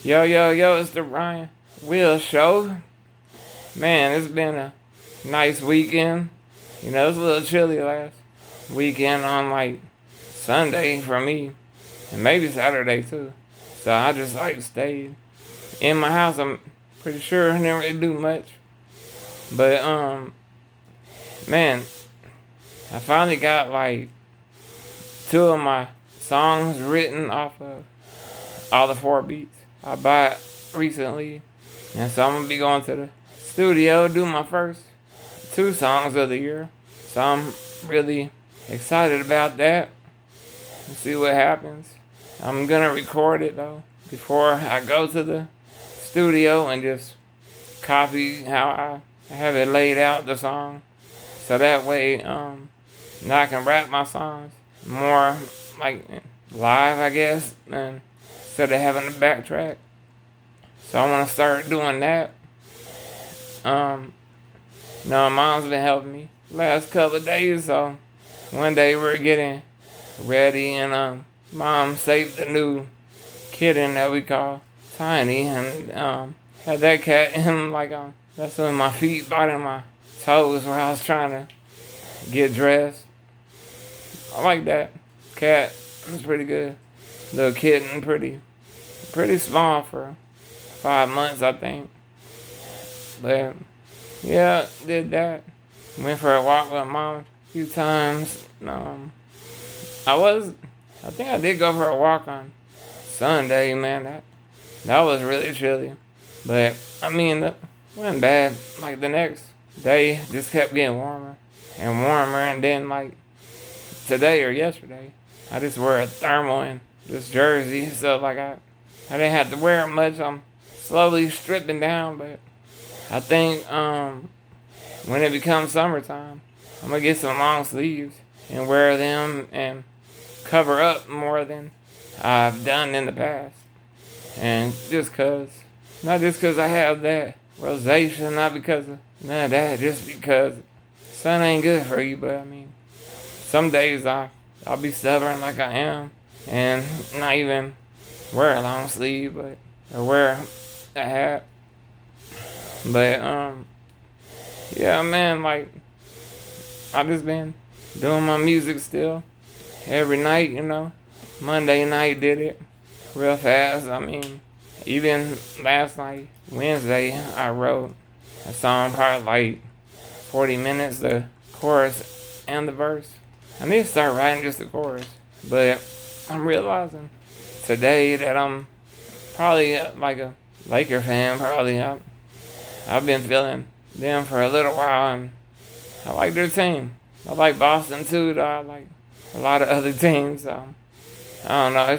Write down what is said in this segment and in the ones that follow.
Yo, yo, yo, it's the Wheelz Show. Man, it's been a nice weekend. You know, it's a little chilly last weekend on like Sunday for me, and maybe Saturday too. So I just like stayed in my house. I'm pretty sure I didn't really do much. But, man, I finally got like two of my songs written off of all the four beats I bought recently. And so I'm gonna be going to the studio, do my first two songs of the year. So I'm really excited about that and see what happens. I'm gonna record it though before I go to the studio and just copy how I have it laid out, the song. So that way, now I can rap my songs more like live, I guess, and instead of having to backtrack. So I want to start doing that. No, mom's been helping me last couple of days. So one day we're getting ready, and mom saved the new kitten that we call Tiny, and had that cat in like that's when my feet biting my toes where I was trying to get dressed. I like that cat. It's pretty good. Little kitten, pretty small for 5 months, I think. But yeah, did that. Went for a walk with mom a few times. I think I did go for a walk on Sunday, man. That was really chilly. But I mean, it wasn't bad. Like the next day, just kept getting warmer and warmer, and then like today or yesterday, I just wear a thermal and this jersey, so like I didn't have to wear it much. I'm slowly stripping down, but I think when it becomes summertime, I'm gonna get some long sleeves and wear them and cover up more than I've done in the past. And not just cause I have that rosacea, not because of none of that, just because sun ain't good for you. But I mean, some days I'll be stubborn like I am and not even wear a long sleeve, but or wear a hat. But yeah, man, like I just been doing my music still every night, you know. Monday night did it real fast. I mean, even last night, Wednesday, I wrote a song probably like 40 minutes, the chorus and the verse. I need to start writing just the chorus, but I'm realizing today that I'm probably like a Laker fan. Probably I've been feeling them for a little while, and I like their team. I like Boston too, though. I like a lot of other teams. So I don't know. I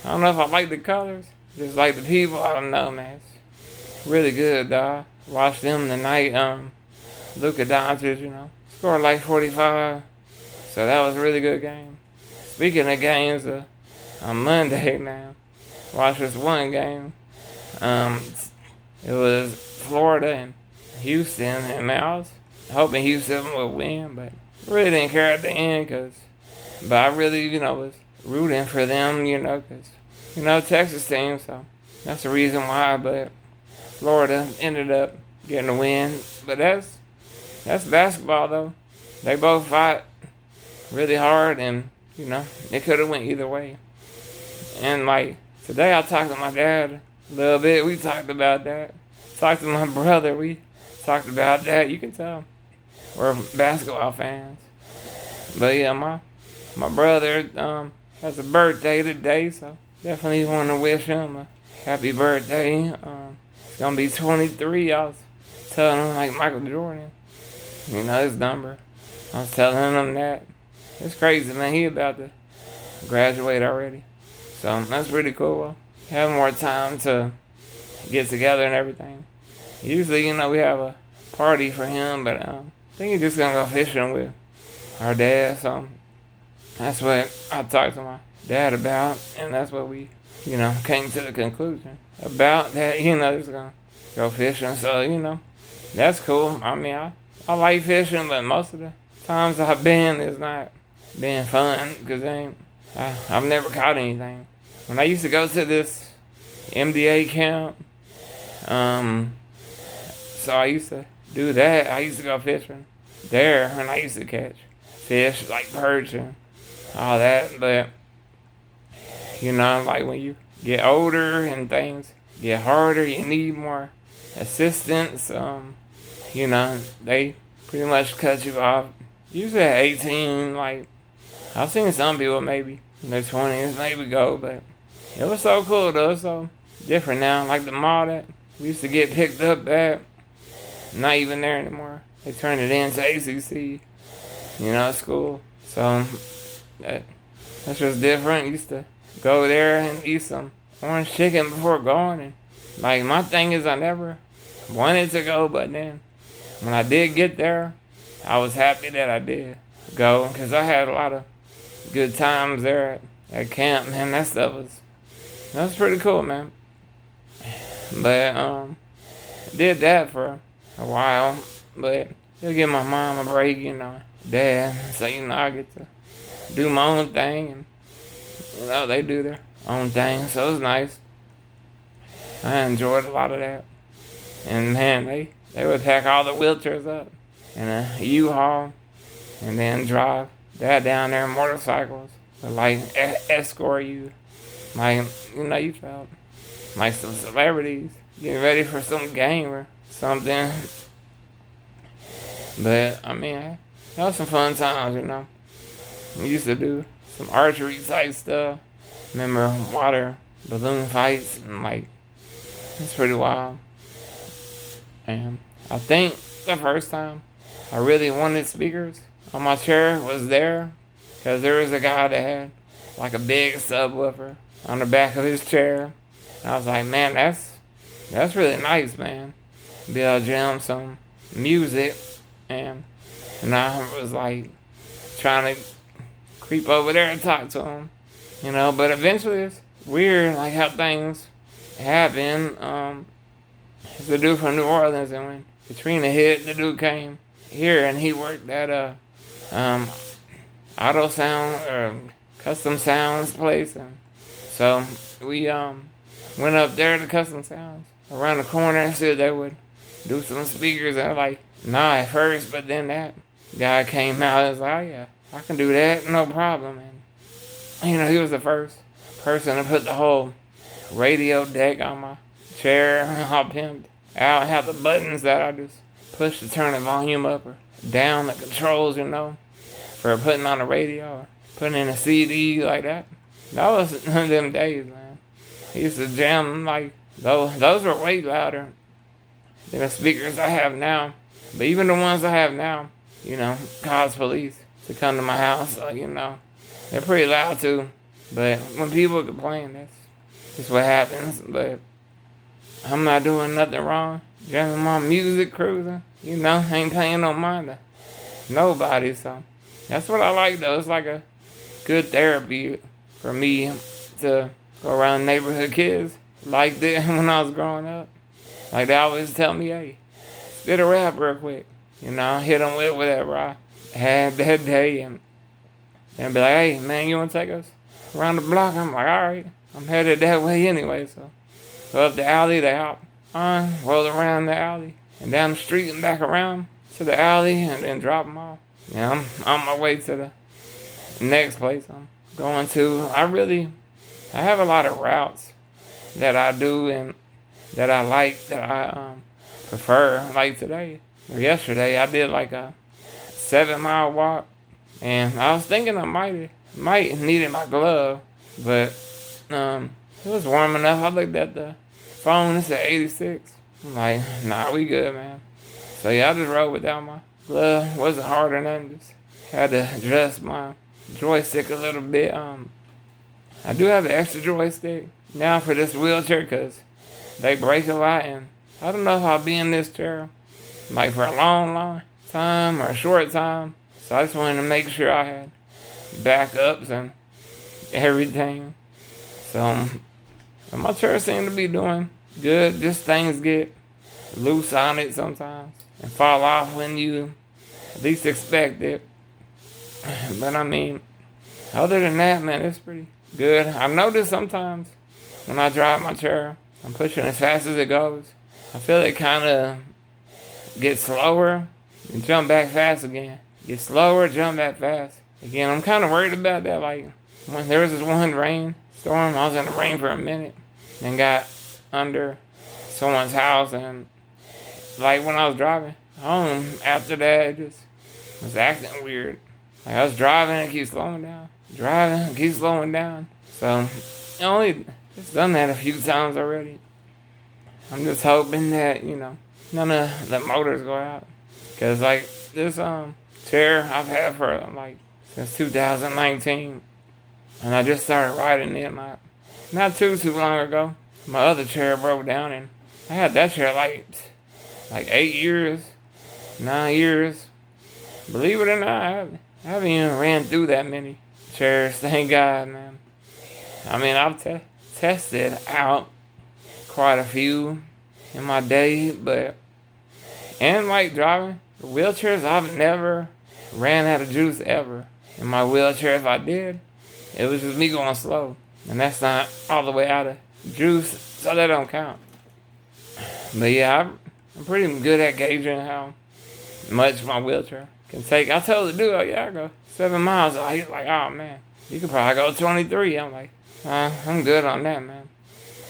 don't know if I like the colors, just like the people. I don't know, man. It's really good, dog. Watched them tonight. Luka Doncic, you know, scored like 45. So that was a really good game. Speaking of games, on Monday, man, watched this one game. It was Florida and Houston, and man, I was hoping Houston would win, but really didn't care at the end, but I really, you know, was rooting for them, you know, because, you know, Texas team, so that's the reason why. But Florida ended up getting a win. But that's basketball, though. They both fought really hard, and, you know, it could have went either way. And, like, today I talked to my dad a little bit. We talked about that. Talked to my brother. We talked about that. You can tell we're basketball fans. But, yeah, my brother has a birthday today, so definitely want to wish him a happy birthday. He's going to be 23. I was telling him, like Michael Jordan, you know, his number. I was telling him that. It's crazy, man. He about to graduate already. So that's pretty cool. Have more time to get together and everything. Usually, you know, we have a party for him, but I think he's just going to go fishing with our dad. So that's what I talked to my dad about, and that's what we, you know, came to the conclusion about that, you know, just going to go fishing. So, you know, that's cool. I mean, I like fishing, but most of the times I've been, it's not been fun because I've never caught anything. When I used to go to this MDA camp. So I used to do that. I used to go fishing there, and I used to catch fish like perch and all that. But like when you get older and things get harder, you need more assistance. They pretty much cut you off. Usually at 18, like I've seen some people maybe in their 20s maybe go, but it was so cool though. It's so different now. Like the mall that we used to get picked up at, not even there anymore. They turned it into ACC, school. So that's just different. Used to go there and eat some orange chicken before going. And like my thing is I never wanted to go, but then when I did get there, I was happy that I did go because I had a lot of good times there at camp. Man, that was pretty cool, man. But did that for a while, but it'll give my mom a break, dad. So I get to do my own thing, and they do their own thing. So it was nice. I enjoyed a lot of that. And man, they would pack all the wheelchairs up in a U-Haul and then drive that down there in motorcycles to like escort you. Like, you felt like some celebrities getting ready for some game or something. But I mean, that was some fun times, We used to do some archery type stuff. Remember water balloon fights and like, it's pretty wild. And I think the first time I really wanted speakers on my chair was there because there was a guy that had like a big subwoofer on the back of his chair. And I was like, man, that's really nice, man. Be able to jam some music. And I was like trying to creep over there and talk to him, But eventually it's weird like how things happen. The dude from New Orleans, and when Katrina hit, the dude came here and he worked at auto sound or custom sounds place, and so we went up there to custom sounds around the corner and said they would do some speakers, and I was like, nah at first, but then that guy came out and was like, oh yeah, I can do that, no problem. And he was the first person to put the whole radio deck on my chair, all pimped out, have the buttons that I just push to turn the volume up or down, the controls, for putting on the radio or putting in a CD like that. That was them days, man. I used to jam like those were way louder than the speakers I have now. But even the ones I have now, calls police to come to my house, they're pretty loud too. But when people complain, that's what happens. But I'm not doing nothing wrong. Jamming my music, cruising, ain't paying no mind to nobody. So that's what I like though. It's like a good therapy for me to go around neighborhood kids like that when I was growing up. Like they always tell me, hey, spit a rap real quick. Hit them with whatever I had that day and be like, hey man, you wanna take us around the block? I'm like, alright, I'm headed that way anyway, so go up the alley, they hop on, roll around the alley, and down the street and back around to the alley and then drop them off. I'm on my way to the next place I'm going to. I have a lot of routes that I do and that I like, that I prefer. Like today or yesterday, I did like a 7-mile walk, and I was thinking I might needed my glove, but it was warm enough. I looked at the phone, it said 86. I'm like, nah, we good, man. So yeah, I just rode without my glove. Wasn't hard or nothing, just had to adjust my joystick a little bit. I do have an extra joystick now for this wheelchair because they break a lot, and I don't know if I'll be in this chair like for a long time or a short time. So I just wanted to make sure I had backups and everything. So my chair seemed to be doing good. Just things get loose on it sometimes and fall off when you least expect it. But I mean, other than that, man, it's pretty good. I notice sometimes when I drive my chair, I'm pushing as fast as it goes. I feel it kind of get slower and jump back fast again. Get slower, jump back fast. Again, I'm kind of worried about that. Like, when there was this one rain storm, I was in the rain for a minute and got under someone's house. And, like, when I was driving home after that, it just was acting weird. Like, I was driving and keep slowing down. Driving and keep slowing down. So, I only just done that a few times already. I'm just hoping that, none of the motors go out. Because, like, this chair I've had for, like, since 2019. And I just started riding it, not too long ago. My other chair broke down, and I had that chair, like 8 years, 9 years. Believe it or not, I haven't even ran through that many chairs, thank God, man. I mean, I've tested out quite a few in my day, and like driving wheelchairs, I've never ran out of juice ever. In my wheelchair, if I did, it was just me going slow. And that's not all the way out of juice, so that don't count. But yeah, I'm pretty good at gauging how much my wheelchair can take. I told the dude, I go 7 miles. He's like, oh man, you could probably go 23. I'm like, I'm good on that, man.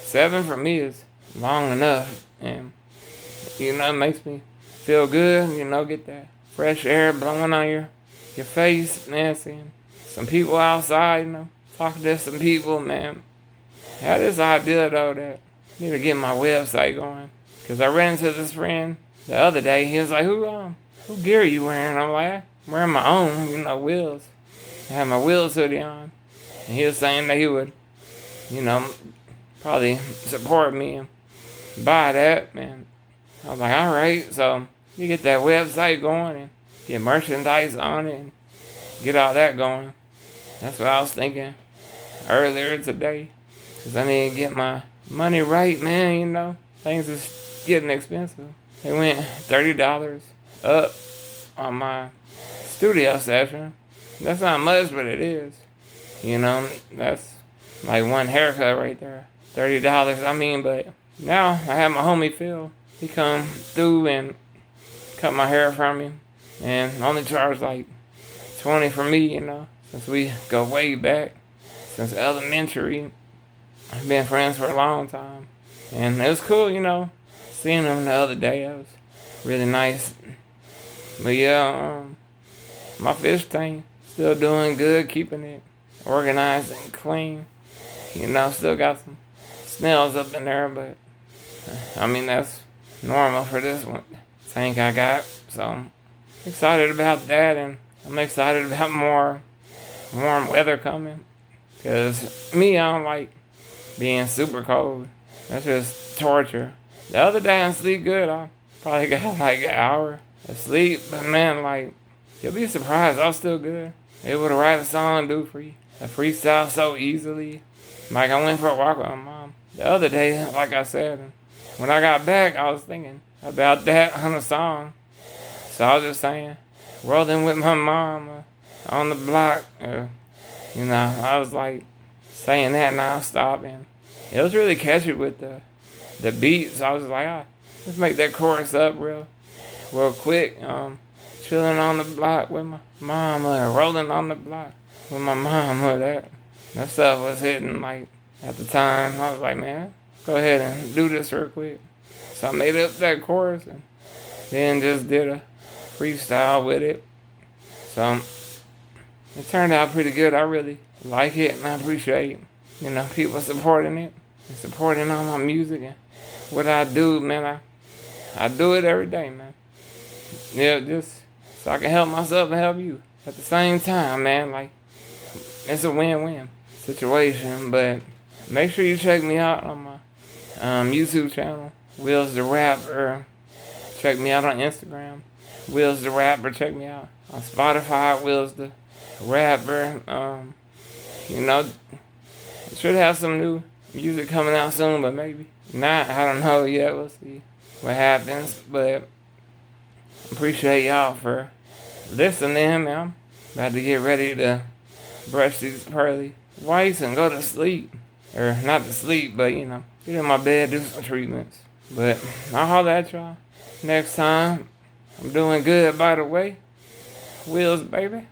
7 for me is long enough. And, it makes me feel good, get that fresh air blowing on your face, man, seeing some people outside, talking to some people, man. I had this idea, though, that I need to get my website going. Because I ran into this friend the other day. He was like, who gear are you wearing? I'm like, I'm wearing my own, Wheelz. I had my Wheelz hoodie on. And he was saying that he would, probably support me and buy that, man. I was like, all right. So you get that website going and get merchandise on it and get all that going. That's what I was thinking earlier today. Because I need to get my money right, man, Things is getting expensive. They went $30 up on my studio session. That's not much, but it is. That's like one haircut right there. $30. I mean, but now I have my homie Phil. He come through and cut my hair from me. And only charged like 20 for me, since we go way back. Since elementary. I've been friends for a long time. And it was cool, seeing him the other day. It was really nice. But yeah, my fish tank still doing good, keeping it organized and clean. Still got some snails up in there, but I mean, that's normal for this one tank I got. So I'm excited about that, and I'm excited about more warm weather coming. Because me, I don't like being super cold. That's just torture. The other day I sleep good. I probably got like an hour of sleep. But man, you'll be surprised. I was still good. Able to write a song, do a freestyle so easily. Like I went for a walk with my mom the other day, like I said. And when I got back, I was thinking about that on a song. So I was just saying, rolling with my mom on the block. I was like saying that nonstop, and it was really catchy with the beats. So I was like, let's make that chorus up real quick. Chilling on the block with my mama, rolling on the block with my mama. That stuff was hitting at the time. I was like, man, go ahead and do this real quick. So I made up that chorus and then just did a freestyle with it. So it turned out pretty good. I really like it, and I appreciate, people supporting it and supporting all my music and what I do, man. I do it every day, man. Yeah, just so I can help myself and help you at the same time, man. It's a win-win situation. But make sure you check me out on my YouTube channel, Wheelz the Rapper. Check me out on Instagram, Wheelz the Rapper. Check me out on Spotify, Wheelz the Rapper. Should have some new music coming out soon, but maybe not. I don't know yet. We'll see what happens. But appreciate y'all for listening, man. I'm about to get ready to brush these pearly whites and go to sleep. Or not to sleep, but get in my bed, do some treatments. But I'll holler at y'all next time. I'm doing good, by the way. Wheelz, baby.